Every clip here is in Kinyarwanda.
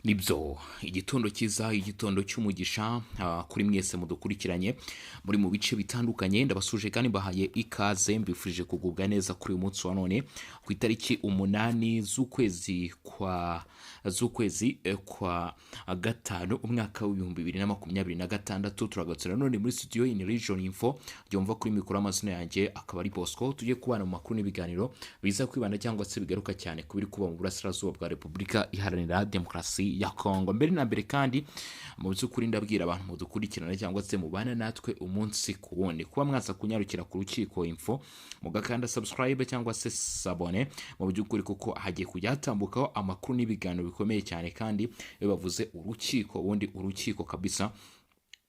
nibyo igitondo cyiza, igitondo cy'umugisha kuri mwese mudukurikiranye muri mu bice bitandukanye. Ndabasuje kandi mbahaye ikaze, mbifurije kugubwa neza kuri uyu munsi wa none ku itariki 8 z'ukwezi kwa gatanu umwaka w'ibihumbi 2026. Turagarutse none muri studio in Region Info, byumva kuri mikoro amazina yanjye akaba ari Bosco. Tugiye kubana mu makuru n'ibiganiro biza kwibanda cyangwa se bigaruka cyane kubiri kuba mu burasirazuba bwa Repubulika Iharanira Demokarasi ya Kongo. Mbere na mbere kandi mu by'ukuri ndabwira abantu mudukurikirana cyangwa se mubana natwe umunsi ku wundi kuba mwaza kunyarukira ku Rukiko Info mugakanda subscribe cyangwa se sabone mu by'ukuri, kuko hagiye kujya hatambukaho amakuru n'ibiganiro bikomeye cyane kandi iyo bavuze urukiko ubundi urukiko kabisa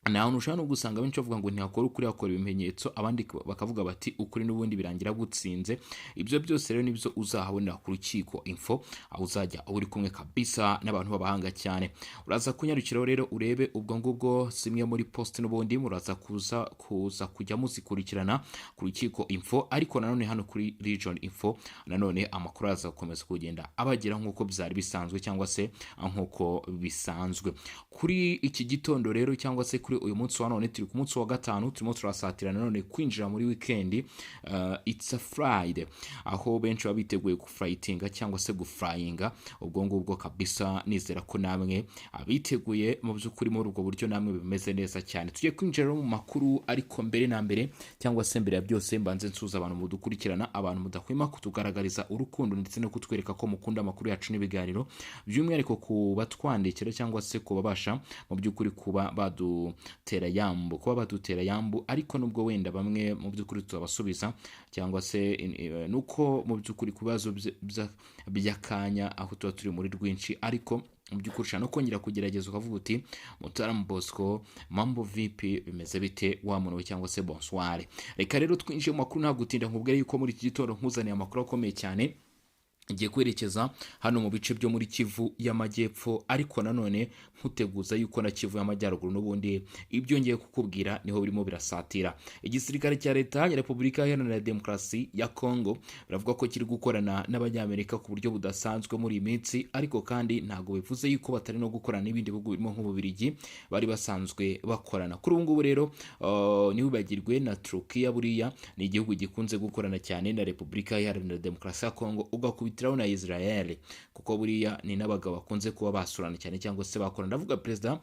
naho ushobora no gusanga benshi bavuga ngo ntihakora ukuri, hakora ibimenyetso, abandi bakavuga bati ukuri n'ubundi birangira gutsinze. Ibyo byose rero nibyo uzahabonera ku Rukiko Info, aho uzajya uri kumwe kabisa n'abantu b'abahanga cyane. Uraza kunyarukiraho rero urebe ubwo ngubwo zimwe muri post n'ubundi muraza kuza kujya muzikurikirana ku Rukiko Info, ariko nanone hano kuri Region Info nanone amakuru araza gukomeza kugenda abagera nk'uko byari bisanzwe cyangwa se nk'uko bisanzwe. Kuri iki gitondo rero cyangwa se kuri uyu munsi wa none turi ku munsi wa gatanu, turimo turasatira nanone kwinjira muri weekend. It's a Friday, aho benshi baba biteguye gufrayitinga cyangwa se gufrayinga ubwo ngubwo kabisa. Nizera ko namwe abiteguye mu by'ukuri muri ubwo buryo namwe bimeze neza cyane. Tugiye kwinjira mu makuru, ariko mbere na mbere cyangwa se mbere ya byose mbanze nsuza abantu mudukurikirana, abantu mudahwema kutugaragariza urukundo ndetse no kutwereka ko mukunda amakuru yacu n'ibiganiro, by'umwihariko kuba twandikira cyangwa se kubabasha mu by'ukuri kuba badutera yambu, ariko nubwo wenda bamwe mu by'ukuri tubasubiza cyangwa se nuko mu by'ukuri ku bibazo by'akanya aho tuba turi muri rwinshi, ariko mu by'ukuri ushaka no kongera kugerageza ukavuga uti Mutaramu Bosco, mambo vipi, bimeze bite wa muntu we, cyangwa se bonsoir. Reka rero twinjiye mu makuru nta gutinda, nkubwire yuko muri iki gitondo nkuzaniye amakuru akomeye cyane. Ngiye kwerekeza hano mu bice byo muri Kivu y'Amajyepfo, ariko nanone nkuteguza yuko na Kivu y'Amajyaruguru n'ubundi ibyo ngiye kukubwira niho birimo birasatira. Igisirikare cya leta ya Repubulika Iharanira Demokarasi ya Kongo biravuga ko kiri gukorana n'Abanyamerika ku buryo budasanzwe muri iyi minsi, ariko kandi ntago bivuze yuko batari no gukorana n'ibindi bihugu birimo nk'Ububiligi bari basanzwe bakorana. Kuri ubu ngubu rero ntibibagirwe na Turkiya, buriya ni igihugu gikunze gukorana cyane na Repubulika Iharanira Demokarasi ya Kongo, ugakubitiraho na Israel, kuko buriya ni n'abagabo bakunze kuba basurana cyane cyangwa se bakorana. Ndavuga perezida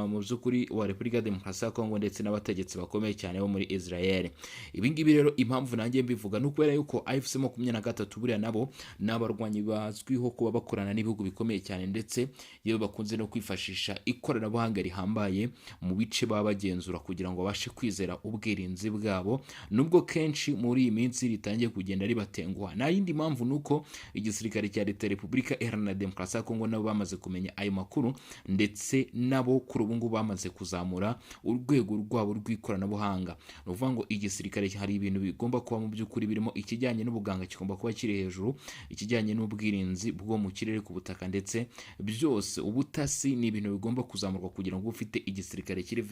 mu by'ukuri wa Repubulika Demokarasi ya Kongo ndetse n'abategetsi bakomeye cyane bo muri Israel. Ibi ngibi rero impamvu nanjye mbivuga ni ukubera yuko AFC 23 buriya nabo n'abarwanyi bazwiho kuba bakorana n'ibihugu bikomeye cyane, ndetse yewe bakunze no kwifashisha ikoranabuhanga rihambaye mu bice baba bagenzura kugira ngo babashe kwizera ubwirinzi bwabo, nubwo kenshi muri iyi minsi ritangiye kugenda ribatenguha. Nta yindi mpamvu nuko igisirikare cya leta ya Repubulika Iharanira Demokarasi ya Kongo nabo bamaze kumenya ayo makuru, ndetse nabo kuri ubu ngubu bamaze kuzamura urwego rwabo rw'ikoranabuhanga. Ni ukuvuga ngo igisirikare hari ibintu bigomba kuba mu by'ukuri birimo ikijyanye n'ubuganga kigomba kuba kiri hejuru, ikijyanye n'ubwirinzi bwo mu kirere, ku butaka, ndetse byose ubutasi ni ibintu bigomba kuzamurwa kugira ngo ufite igisirikare kiri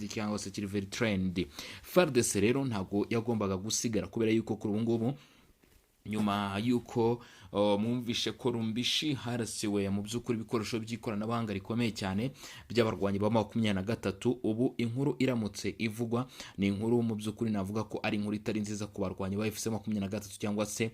cyangwa se kiri very trained. FARDC rero ntago yagombaga gusigara, kubera yuko kuri ubu ngubu nyuma yuko mwumvishe ko Rumbishi harasiwe mu by'ukuri ibikoresho by'ikoranabuhanga rikomeye cyane by'abarwanyi ba 23, ubu inkuru iramutse ivugwa ni inkuru mu by'ukuri navuga ko ari inkuru itari nziza ku barwanyi ba FC 23, cyangwa se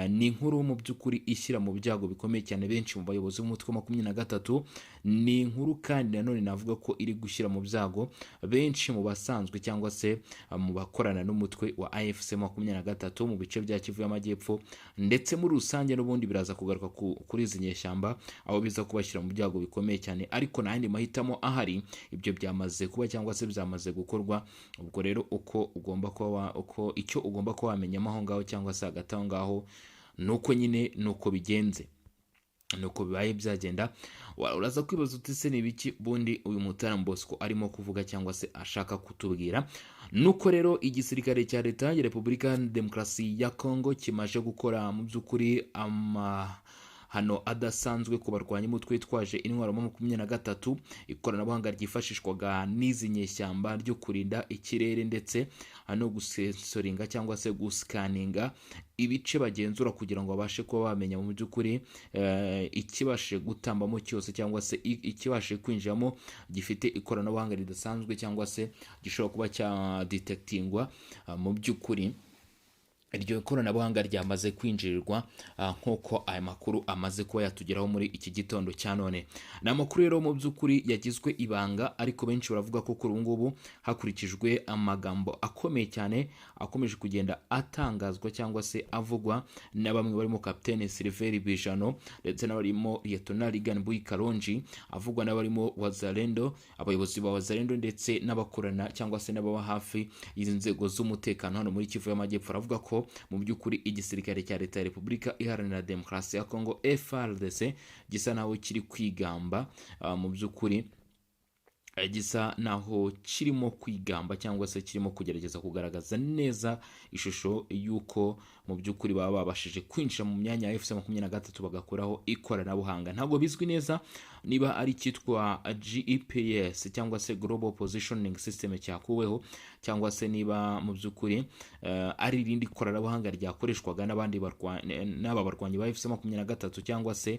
ni inkuru mu by'ukuri ishyira mu byago bikomeye cyane benshi mu bayobozi b'umutwe wa 23. Ni inkuru kandi nanone navuga ko iri gushyira mu byago benshi mu basanzwe cyangwa se mu bakorana n'umutwe wa AFC 23 mu bice bya Kivu y'Amajyepfo, ndetse muri rusange n'ubundi biraza kugaruka kuri izi nyeshyamba, aho biza kubashyira mu byago bikomeye cyane. Ariko n'andi mahitamo ahari, ibyo byamaze kuba cyangwa se byamaze gukorwa. Ubwo rero icyo ugomba kuba wamenyamo aho ngaho cyangwa se hagati aho ngaho nuko nyine nuko bigenze, nuko bibaye byagenda. Uraza kwibaza uti se n'ibiki bundi uyu Mutaramu Bosco arimo kuvuga cyangwa se ashaka kutubwira? Nuko rero igisirikare cya leta ya Repubulika Demokarasi ya Kongo kimaje gukora mu by'ukuri hano adasanzwe ku barwanya umutwe witwaje intwaro mu 23, ikoranabuhanga ryifashishwaga n'izi nyeshyamba ryo kurinda ikirere ndetse no gusensoringa cyangwa se gusikaninga ibice bagenzura kugira ngo babashe kuba bamenya mu by'ukuri ikibashe gutambamo cyose cyangwa se ikibashe kwinjiramo gifite ikoranabuhanga ridasanzwe cyangwa se gishobora kuba cyadetektingwa mu by'ukuri iryo koranabuhanga ryamaze kwinjirirwa nk'uko aya makuru amaze kuba yatugeraho muri iki gitondo cya none. Ni amakuru rero mu by'ukuri yagizwe ibanga, ariko benshi baravuga ko kuri ubu ngubu hakurikijwe amagambo akomeye cyane akomeje kugenda atangazwa cyangwa se avugwa na bamwe barimo Kapiteni Silver Bijano ndetse n'abarimo Lieutenant Regan Buyi Karonji, avugwa n'abarimo Wazalendo, abayobozi ba Wazalendo ndetse n'abakorana cyangwa se n'ababa hafi y'izi nzego z'umutekano hano muri Kivu y'Amajyepfo. Aravuga ko mu by'ukuri igisirikare cya leta ya Repubulika Iharanira Demokarasi ya Kongo FARDC gisa naho kiri kwigamba, mu by'ukuri gisa naho kirimo kwigamba cyangwa se kirimo kugerageza kugaragaza neza ishusho y'uko mu by'ukuri baba babashije kwinjira mu myanya ya FC23 bagakoraho ikoranabuhanga. Ntabwo bizwi neza niba ari cyitwa GPS cyangwa se Global Positioning System cyakuweho, cyangwa se niba mu by'ukuri ari irindi koranabuhanga ryakoreshwaga n'abandi barwanyi ba FC23 cyangwa se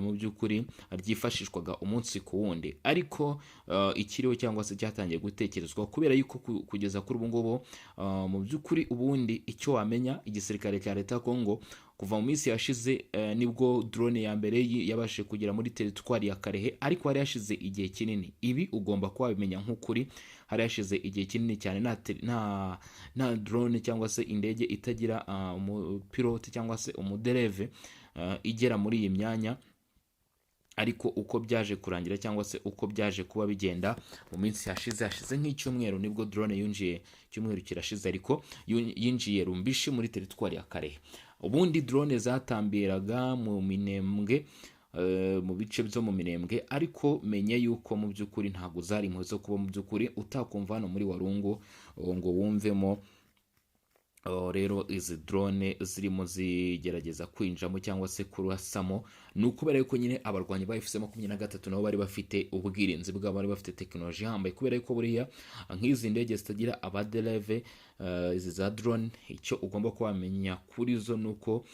mu by'ukuri ryifashishwaga umunsi ku wundi. Ariko ikiriho cyangwa se cyatangiye gutekerezwa kubera yuko kugeza kuri ubu ngubu mu by'ukuri ubundi icyo wamenya igisirikare cya leta ya Kongo kuva mu minsi yashize nibwo drone ya mbere yabashije kugera muri teritwari ya Karehe, ariko hari yashize igihe kinini. Ibi ugomba kuba bimenya nk'ukuri, hari yashize igihe kinini cyane nta drone cyangwa se indege itagira umupilote cyangwa se umudereve igera muri iyi myanya. Ariko uko byaje kurangira cyangwa se uko byaje kuba bigenda mu minsi hashize nk'icyumweru nibwo drone yinjiye, icyumweru kirashize ariko yinjiye Rumbishi muri teritwari ya Karehe. Ubundi drone zatambiraga mu Minembwe, mu bice byo mu Minembwe, ariko menye yuko mu by'ukuri ntabwo zari impuhwe zo kuba mu by'ukuri utakumva hano muri Warungu ngo wumvemo rero izi drone zirimo zigerageza kwinjamo cyangwa se kurasamo. Ni ukubera yuko nyine abarwanyi ba FC23 nabo bari bafite ubwirinzi bwabo, bari bafite tekinoloji ihambaye, kubera yuko buriya nk'izi ndege zitagira abadereve izi za drone, icyo ugomba kubamenya kuri zo nuko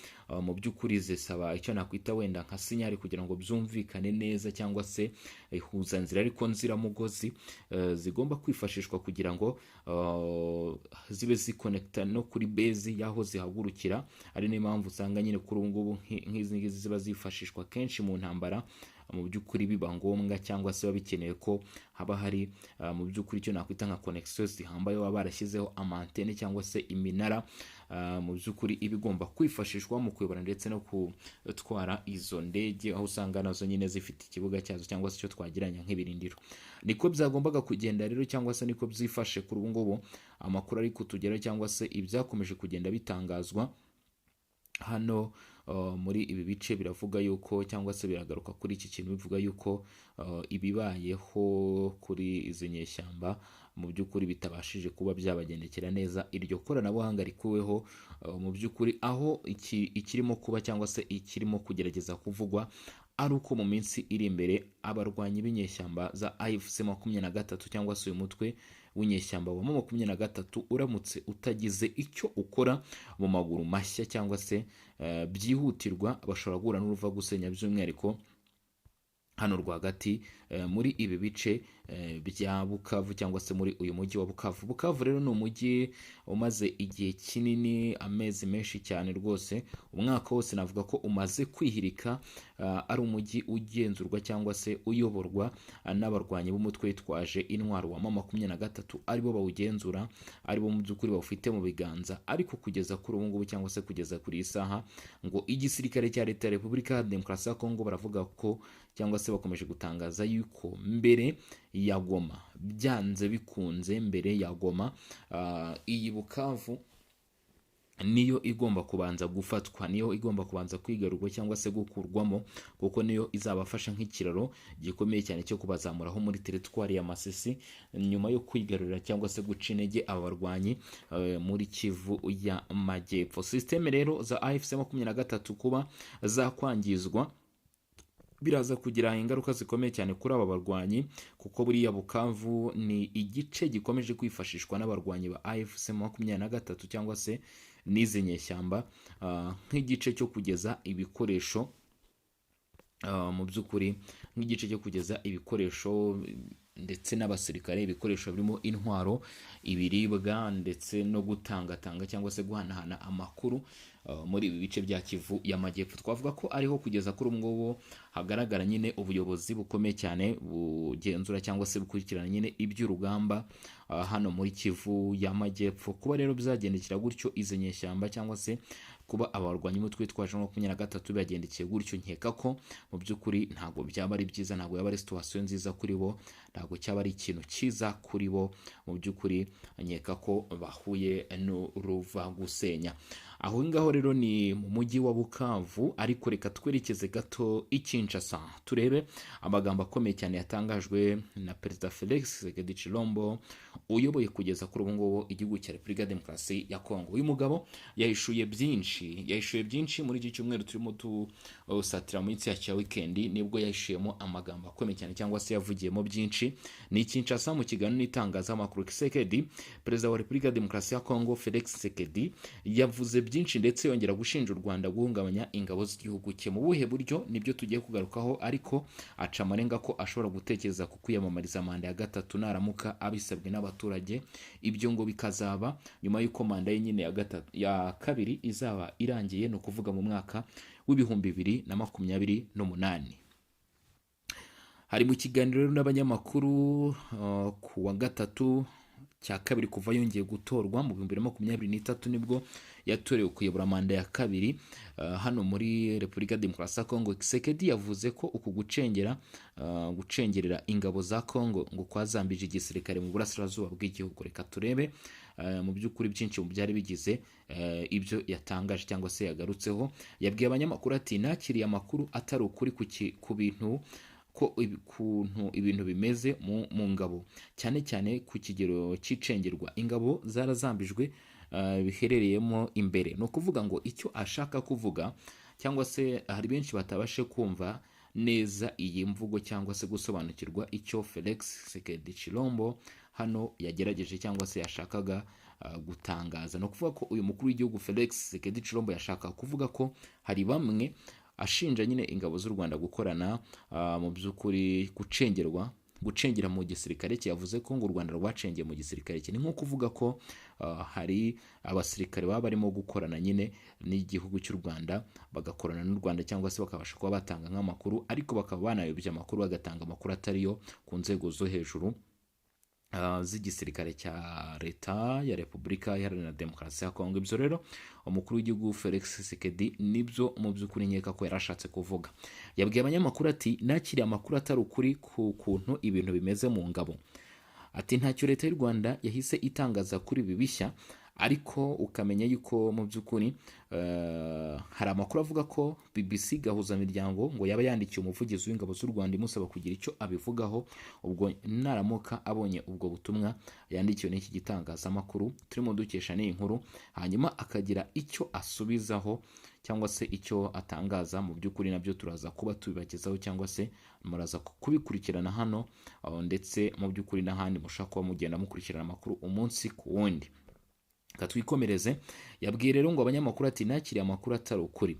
mu by'ukuri zisaba icyo nakwita wenda nka sinyari kugira ngo byumvikane neza, cyangwa se ihuzanzira ariko nziramugozi zigomba kwifashishwa kugira ngo zibe zikonekta no kuri base yaho zihagurukira. Ari niyo mpamvu usanga nyine kuri ubu ngubu nk'izi ngizi ziba zifashishwa kenshi mu ntambara, mu by'ukuri biba ngombwa cyangwa se biba bikenewe ko haba hari mu by'ukuri icyo nakwita nka connection zihambaye, baba barashyizeho amantene cyangwa se iminara mu by'ukuri iba igomba kwifashishwa mu kuyobora ndetse no gutwara izo ndege, aho usanga nazo nyine zifite ikibuga cyazo cyangwa se icyo twagiranya nk'ibirindiro. Niko byagombaga kugenda rero, cyangwa se niko byifashe kuri ubu ngubu. Amakuru ari kutugera cyangwa se ibyakomeje kugenda bitangazwa hano muri ibi bice biravuga yuko, cyangwa se biragaruka kuri iki kintu bivuga yuko ibibayeho kuri izi nyeshyamba mu by'ukuri bitabashije kuba byabagendekera neza. Iryo koranabuhanga rikuweho mu by'ukuri, aho ikirimo kuba cyangwa se ikirimo kugerageza kuvugwa ari uko mu minsi iri imbere abarwanyi b'inyeshyamba za AFC23 cyangwa se uyu mutwe w'inyeshyamba wa 23 uramutse utagize icyo ukora mu maguru mashya cyangwa se byihutirwa, bashobora guhura n'uruva gusenya, by'umwihariko hano rwagati muri ibi bice bya Bukavu cyangwa se muri uyu mujyi wa Bukavu. Bukavu rero ni umujyi umaze igihe kinini, amezi menshi cyane rwose, umwaka wose navuga ko umaze kwihirika. Ari umujyi ugenzurwa cyangwa se uyoborwa n'abarwanyi b'umutwe witwaje intwaro wa 23 aribo bawugenzura, aribo mu by'ukuri bawufite mu biganza. Ariko kugeza kuri ubu ngubu cyangwa se kugeza kuri iyi saha, ngo igisirikare cya leta ya Repubulika ya Demokarasi ya Kongo baravuga ko cyangwa se bakomeje gutangaza yuko mbere ya Goma, byanze bikunze mbere ya Goma, iyi Bukavu niyo igomba kubanza gufatwa, niyo igomba kubanza kwigarurwa cyangwa se gukurwamo, kuko niyo izabafasha nk'ikiraro gikomeye cyane cyo kubazamuraho muri teritwari ya Masisi nyuma yo kwigarurira cyangwa se guca intege abarwanyi muri Kivu y'Amajyepfo. Systeme rero za AFC 23 kuba zakwangizwa biraza kugira ingaruka zikomeye cyane kuri aba barwanyi, kuko buriya Bukavu ni igice gikomeje kwifashishwa n'abarwanyi ba AFC 23 cyangwa se n'izi nyeshyamba nk'igice cyo kugeza ibikoresho mu by'ukuri, nk'igice cyo kugeza ibikoresho ndetse n'abasirikare, ibikoresho birimo intwaro, ibiribwa ndetse no gutangatanga cyangwa se guhanahana amakuru muri ibi bice bya Kivu y'Amajyepfo. Twavuga ko ariho kugeza kuri ubu ngubu hagaragara nyine ubuyobozi bukomeye cyane bugenzura cyangwa se bukurikirana nyine iby'urugamba hano muri Kivu y'Amajyepfo. Kuba rero bizagendekera gutyo izi nyeshyamba cyangwa se kuba abarwanyi umutwe witwaje 23 bagendekeye gutyo, nkeka ko mu by'ukuri ntabwo byaba ari byiza, ntabwo yaba ari situation nziza kuri bo, ntabwo cyaba ari ikintu cyiza kuri bo. Mu by'ukuri nkeka ko bahuye n'uruva gusenya. Aho ngaho rero ni mu mujyi wa Bukavu, ariko reka twerekeze gato i Kinshasa turebe amagambo akomeye cyane yatangajwe na Perezida Felix Tshisekedi Tshilombo uyoboye kugeza kuri ubu ngubu igihugu cya Repubulika Demokarasi ya Kongo. Uyu mugabo yahishuye byinshi muri iki cyumweru turimo tusatira mu minsi ya weekend, nibwo yahishuyemo amagambo akomeye cyane cyangwa se yavugiyemo byinshi. Ni Kinshasa mu kiganiro n'itangazamakuru. Tshisekedi, Perezida wa Repubulika Demokarasi ya Kongo Felix Tshisekedi, yavuze byinshi ndetse yongera gushinja u Rwanda guhungabanya ingabo z'igihugu cye. Mu buhe buryo nibyo tugiye kugarukaho, ariko aca amarenga ko ashobora gutekereza ku kwiyamamariza manda ya gatatu naramuka abisabwe n'abaturage. Ibyo ngo bikazaba nyuma y'uko manda ye nyine ya kabiri izaba irangiye, no kuvuga mu mwaka w'ibihumbi 2028. Hari mu kiganiro n'abanyamakuru ku wa gatatu cya kabiri kuva yongeye gutorwa mu 2023 nibwo yatorewe kuyobora manda ya kabiri hano muri Repubulika Demokarasi ya Kongo. Tshisekedi yavuze ko uku gucengerera ingabo za Kongo ngo kwazambije igisirikare mu burasirazuba bw'igihugu. Reka turebe mu by'ukuri byinshi mu byari bigize ibyo yatangaje cyangwa se yagarutseho. Yabwiye abanyamakuru ati nakiriye amakuru atari ukuri ku bintu ko ukuntu ibintu bimeze mu ngabo, cyane cyane ku kigero c'icengerwa ingabo zarazambijwe biherereyemo imbere. No kuvuga ngo icyo ashaka kuvuga, cyangwa se hari benshi batabashe kumva neza iyi mvugo cyangwa se gusobanukirwa icyo Felix Tshisekedi Tshilombo hano yagerageje cyangwa se yashakaga gutangaza. No kuvuga ko uyu mukuru w'igihugu Felix Tshisekedi Tshilombo yashaka kuvuga ko hari bamwe ashinja nyine ingabo z'u Rwanda gukorana mu by'ukuri gucengera mu gisirikare cye. Yavuze ko ngo u Rwanda rwacengeye mu gisirikare cye. Ni nko kuvuga ko hari abasirikare baba barimo gukorana nyine n'igihugu cy'u Rwanda, bagakorana n'u Rwanda cyangwa se bakabasha kuba batanga nk'amakuru, ariko bakaba banayobya amakuru, bagatanga amakuru atariyo ku nzego zo hejuru z'igisirikare cya leta ya Repubulika Iharanira Demokarasi ya Kongo. Ibyo rero umukuru w'igihugu Felix Tshisekedi nibyo mu by'ukuri nkeka ko yarashatse kuvuga. Yabwiye abanyamakuru ati nakiriye amakuru atari ukuri ku kuntu ibintu bimeze mu ngabo. Ati ntacyo leta y'u Rwanda yahise itangaza kuri ibi bishya, ariko ukamenya yuko mu by'ukuri hari amakuru avuga ko BBC Gahuzamiryango ngo yaba yandikiye umuvugizi w'ingabo z'u Rwanda imusaba kugira icyo abivugaho. Ubwo naramuka abonye ubwo butumwa yandikiwe n'iki gitangazamakuru turimo dukesha n'iyi nkuru, hanyuma akagira icyo asubizaho cyangwa se icyo atangaza, mu by'ukuri nabyo turaza kuba tubibagezaho cyangwa se muraza kubikurikirana hano, ndetse mu by'ukuri n'ahandi mushaka kuba mugenda mukurikirana amakuru umunsi ku wundi. Katwikomereze. Yabwiye rero ngo abanyamakuru ati nakiriye amakuru atari ukuri.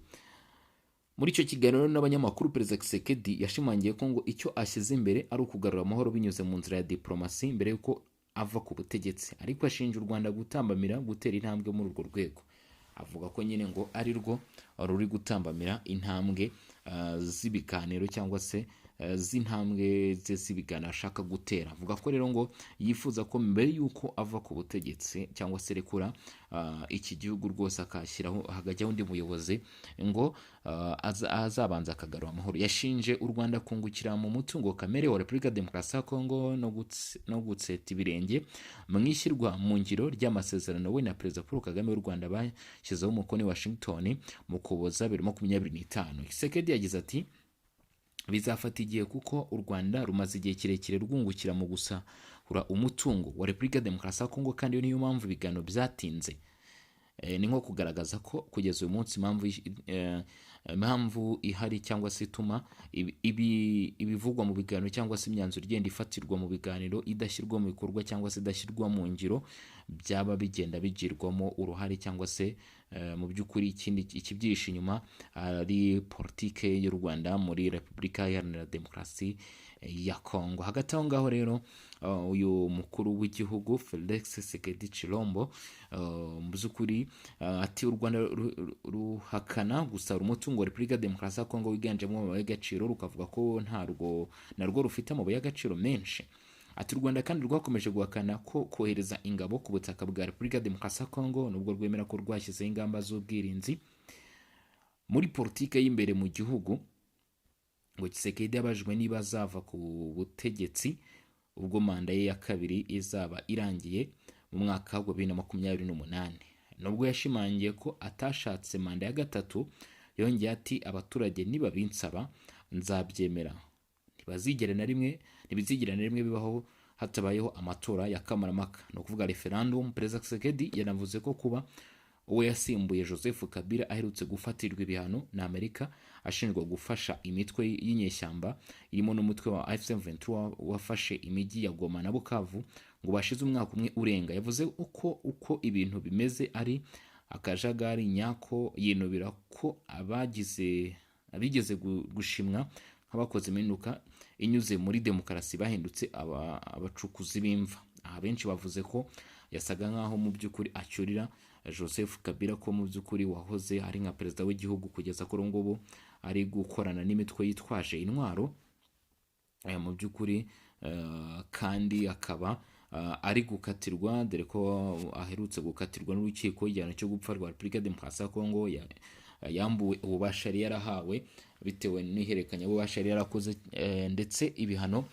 Muri icyo kiganiro n'abanyamakuru, Perezida Tshisekedi yashimangiye ko ngo icyo ashyize imbere ari ukugarura amahoro binyuze mu nzira ya diplomasi mbere yuko ava ku butegetsi, ariko ashinja u Rwanda gutambamira gutera intambwe muri urwo rwego. Avuga ko nyine ngo ari rwo ruri gutambamira intambwe z'ibiganiro cyangwa se z'intambwe ze z'ibigana ashaka gutera. Avuga ko rero ngo yifuza ko mbere y'uko ava ku butegetsi cyangwa se rekura iki gihugu rwose akashyiraho hagajyaho undi muyobozi ngo azabanza akagarura amahoro. Yashinje u Rwanda kungukira mu mutungo kamere wa Repubulika ya Demokarasi ya Kongo no gutseta ibirenge mu ishyirwa mu ngiro ry'amasezerano we na Perezida Paul Kagame w'u Rwanda bashyizeho umukono i Washington mu Ukuboza 2025. Tshisekedi yagize ati bizafata igihe kuko u Rwanda rumaze igihe kirekire rwungukira mu gusahura umutungo wa Repubulika ya Demokarasi ya Kongo, kandi niyo mpamvu ibiganiro byatinze. Ni nko kugaragaza ko kugeza uyu munsi impamvu ihari cyangwa se ituma ibivugwa mu biganiro cyangwa se imyanzuro igenda ifatirwa mu biganiro idashyirwa mu bikorwa cyangwa se idashyirwa mu ngiro, byaba bigenda bigirwamo uruhare cyangwa se mu by'ukuri ikibyihishe inyuma ari politike y'u Rwanda muri Repubulika Iharanira Demokarasi ya Kongo. Hagati aho ngaho rero uyu mukuru w'igihugu Felix Tshisekedi Tshilombo mu by'ukuri ati u Rwanda ruhakana gusahura umutungo wa Repubulika ya Demokarasi ya Kongo wiganjemo amabuye y'agaciro, rukavuga ko narwo rufite amabuye y'agaciro menshi. Ati u Rwanda kandi rwakomeje guhakana ko kohereza ingabo ku butaka bwa Repubulika ya Demokarasi ya Kongo nubwo rwemera ko rwashyizeho ingamba z'ubwirinzi muri politike y'imbere mu gihugu. Ngo Tshisekedi yabajwe niba azava ku butegetsi ubwo manda ye ya kabiri izaba irangiye mu mwaka wa 2028. Nubwo yashimangiye ko atashatse manda ya gatatu, yongeye ati abaturage niba binsaba nzabyemera. Ntibizigera na rimwe bibaho hatabayeho amatora ya kamarampaka, no kuvuga referendum. Perezida Tshisekedi yanavuze ko kuba uwo yasimbuye Joseph Kabila aherutse gufatirwa ibihano na Amerika ashinjwa gufasha imitwe y'inyeshyamba irimo n'umutwe wa AFC/M23 wafashe imijyi ya Goma na Bukavu ngo bashize umwaka umwe urenga. Yavuze uko ibintu bimeze ari akajagari nyako, yinubira ko abigeze gushimwa nk'abakoze impinduka inyuze muri demokarasi bahindutse abacukuzi b'imva. Aha benshi bavuze ko yasaga nk'aho mu by'ukuri acyurira Joseph Kabila ko mu by'ukuri wahoze ari nka perezida w'igihugu kugeza kuri ngubu ari gukorana n'imitwe yitwaje intwaro mu by'ukuri, kandi akaba ari gukatirwa, dore ko aherutse gukatirwa n'urukiko igihano cyo gupfa rwa Repubulika ya Demokarasi ya Kongo. Yambuwe ububasha yari yarahawe bitewe n'ihererekanya ububasha yari yarakoze, ndetse ibihano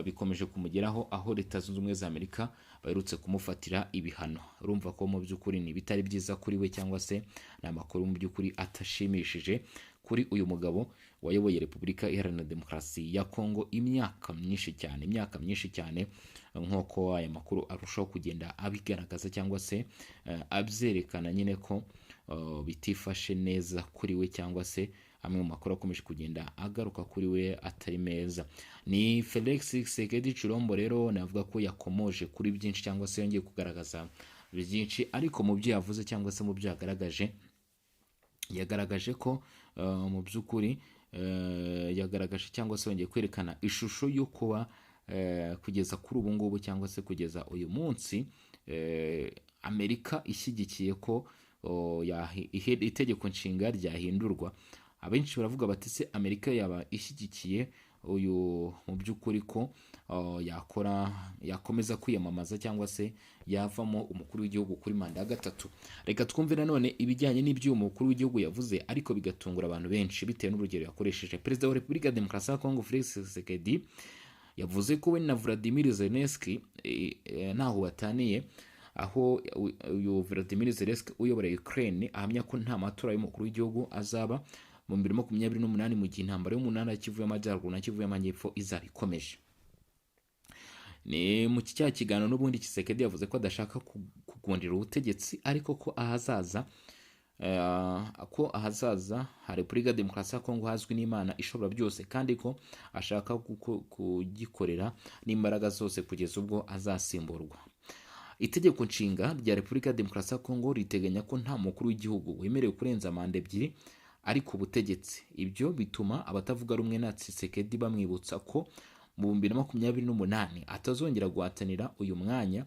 bikomeje kumugeraho aho Leta Zunze Ubumwe za Amerika baherutse kumufatira ibihano. Urumva ko mu by'ukuri ni bitari byiza kuri we, cyangwa se ni amakuru mu by'ukuri atashimishije kuri uyu mugabo wayoboye Repubulika Iharanira Demokarasi ya Kongo imyaka myinshi cyane, nk'uko aya makuru arushaho kugenda abigaragaza cyangwa se abyerekana nyine ko bitifashe neza kuri we, cyangwa se amwe mu makuru akomeje kugenda agaruka kuri we atari meza. Ni Felix Tshisekedi Tshilombo rero navuga ko yakomoje kuri byinshi cyangwa se yongeye kugaragaza byinshi, ariko mu byo yavuze cyangwa se mu byo yagaragaje ko mu by'ukuri yagaragaje cyangwa se yongeye kwerekana ishusho yo kuba kugeza kuri ubu ngubu cyangwa se kugeza uyu munsi Amerika ishyigikiye ko itegeko nshinga ryahindurwa. Abenshi baravuga bati se Amerika yaba ishyigikiye uyu mu by'ukuri ko yakomeza kwiyamamaza cyangwa se yavamo umukuru w'igihugu kuri manda ya gatatu? Reka twumve nanone ibijyanye n'ibyo umukuru w'igihugu yavuze, ariko bigatungura abantu benshi bitewe n'urugero yakoresheje. Perezida wa Repubulika ya Demokarasi ya Kongo Felix Tshisekedi yavuze ko we na Vladimir Zelensky ntaho bataniye, aho uyu Vladimir Zelensky uyobora Ukraine ahamya ko nta matora y'umukuru w'igihugu azaba mu 2028 mu gihe intambara y'umunani ya Kivu y'Amajyaruguru na Kivu y'Amajyepfo izaba ikomeje. Ni mu cya kiganiro n'ubundi Tshisekedi yavuze ko adashaka kugundira ubutegetsi, ariko ko ahazaza ha Repubulika ya Demokarasi ya Kongo hazwi n'Imana ishobora byose, kandi ko ashaka kugikorera n'imbaraga zose kugeza ubwo azasimburwa. Itegeko nshinga rya Repubulika ya Demokarasi ya Kongo riteganya ko nta mukuru w'igihugu wemerewe kurenza manda ebyiri ari ku butegetsi. Ibyo bituma abatavuga rumwe na Tshisekedi bamwibutsa ko mu 2028 atazongera guhatanira uyu mwanya,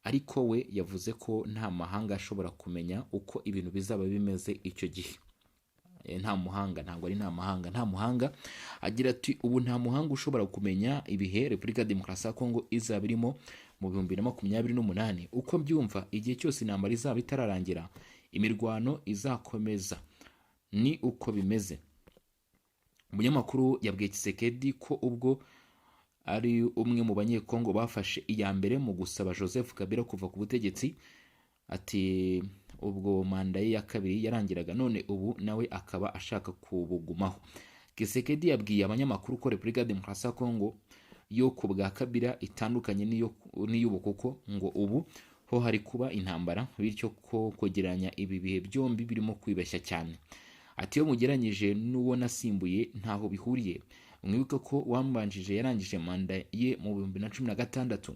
ariko we yavuze ko nta mahanga ashobora kumenya uko ibintu bizaba bimeze icyo gihe. nta muhanga, ntabwo ari nta muhanga. Agira ati ubu nta muhanga ushobora kumenya ibihe Repubulika ya Demokarasi ya Kongo izaba irimo mu 2028. Uko mbyumva, igihe cyose intambara izaba itararangira, imirwano izakomeza. Ni uko bimeze. Umunyamakuru yabwiye Tshisekedi ko ubwo ari umwe mu banyekongo bafashe iya mbere mu gusaba Joseph Kabila kuva ku butegetsi. Ati ubwo manda ye ya kabiri yarangiraga, none ubu nawe akaba ashaka kubugumaho. Tshisekedi yabwiye abanyamakuru ko Repubulika ya Demokarasi ya Kongo yo ku bwa Kabila itandukanye n'iy'ubu, kuko ngo ubu ho hari kuba intambara, bityo ko kwegeranya ibi bihe byombi birimo kwibeshya cyane. Ati iyo mugeranyije n'uwo nasimbuye ntaho bihuriye. Mwibuke ko uwambanjije yarangije manda ye mu 2016,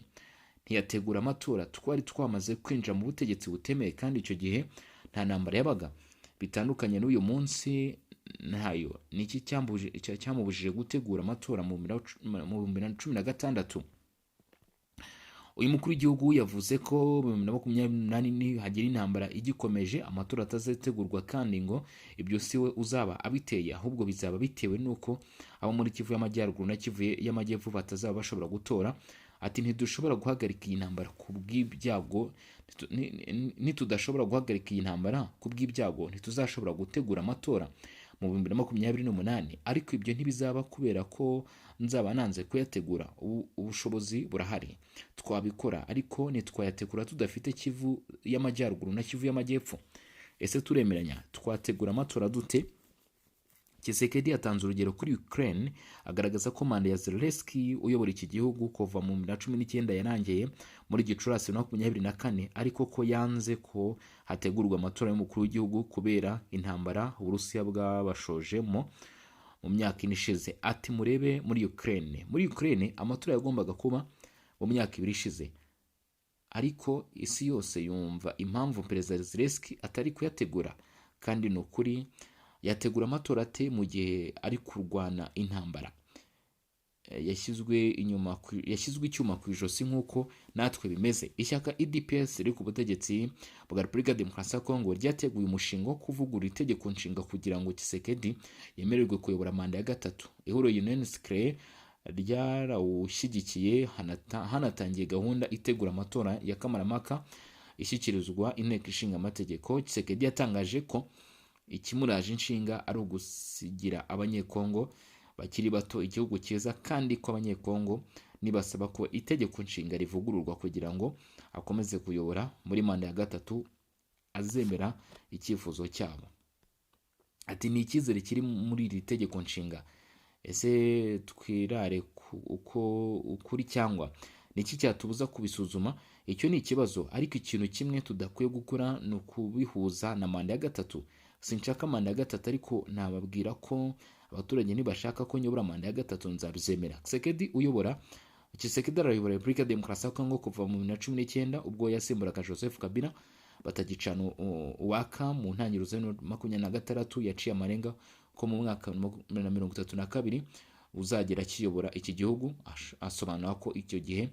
ntiyategura amatora, twari twamaze kwinjira mu butegetsi butemeye, kandi icyo gihe nta ntambara yabaga. Bitandukanye n'uyu munsi ntayo. Niki cyamubujije gutegura amatora mu 2016? Uyu mukuru w'igihugu yavuze ko 2028 hagira intambara igikomeje, amatora atazategurwa, kandi ngo ibyo siwe uzaba abiteye, ahubwo bizaba bitewe nuko abo muri Kivu y'Amajyaruguru na Kivu y'Amajyepfo batazaba bashobora gutora. Ati ntidushobora guhagarika iyi ntambara ku bw'ibyago, nitudashobora guhagarika iyi ntambara ku bw'ibyago ntituzashobora gutegura amatora mu 2028, ariko ibyo ntibizaba kubera ko nzaba nanze kuyategura. Ubushobozi burahari, twabikora, ariko ntitwayategura tudafite Kivu y'Amajyaruguru na Kivu y'Amajyepfo. Ese turemeranya twategura amatora dute? Tshisekedi yatanze urugero kuri Ukraine, agaragaza ko manda ya Zelensky uyobora iki gihugu kuva mu 2019 yarangiye muri Gicurasi 2024, ariko ko yanze ko hategurwa amatora y'umukuru w'igihugu kubera intambara Uburusiya bwabashojemo mu myaka ine ishize. Ati murebe muri Ukraine amatora yagombaga kuba mu myaka 2 ishize, ariko isi yose yumva impamvu Perezida Zelensky atari kuyategura. Kandi ni ukuri, yategura amatora ate mu gihe ari kurwana intambara? Yashyizwe icyuma ku ijosi nk'uko natwe bimeze. Ishyaka UDPS riri ku butegetsi bwa Repubulika ya Demokarasi ya Kongo ryateguye umushinga wo kuvugurura itegeko nshinga kugira ngo Tshisekedi yemererwe kuyobora manda ya gatatu. Ihuriro Union Sacrée ryarawushyigikiye, hanatangiye gahunda itegura amatora ya kamarampaka ishyikirizwa inteko ishinga amategeko. Tshisekedi yatangaje ko ikimuraje inshinga ari ugusigira abanyekongo bakiri bato igihugu cyiza, kandi ko abanyekongo nibasaba ko itegeko nshinga rivugururwa kugira ngo akomeze kuyobora muri manda ya gatatu, azemera icyifuzo cyabo. Ati ni icyizere kiri muri iri tegeko nshinga. Ese twirare ukuri cyangwa niki cyatubuza kubisuzuma? Icyo ni ikibazo, ariko ikintu kimwe tudakwiye gukora ni ukubihuza na manda ya gatatu. Sinshaka manda ya gatatu, ariko nababwira ko abaturage nibashaka ko nyobora manda ya gatatu nzabizemera. Tshisekedi arayobora Repubulika ya Demokarasi ya Kongo kuva mu 2019 ubwo yasimburaga Joseph Kabila batagicana uwaka mu ntangiriro za 2026. Yaciye amarenga ko mu mwaka 2032 uzagera kiyobora iki gihugu. Asobanura ko icyo gihe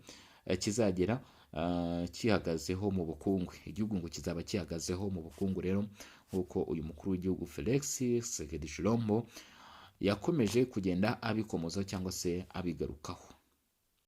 kizagera kihagazeho mu bukungu. Igihugu ngo kizaba kihagazeho mu bukungu. Rero nk'uko uyu mukuru w'igihugu Felix Tshisekedi Tshilombo yakomeje kugenda abikomoza cyangwa se abigarukaho.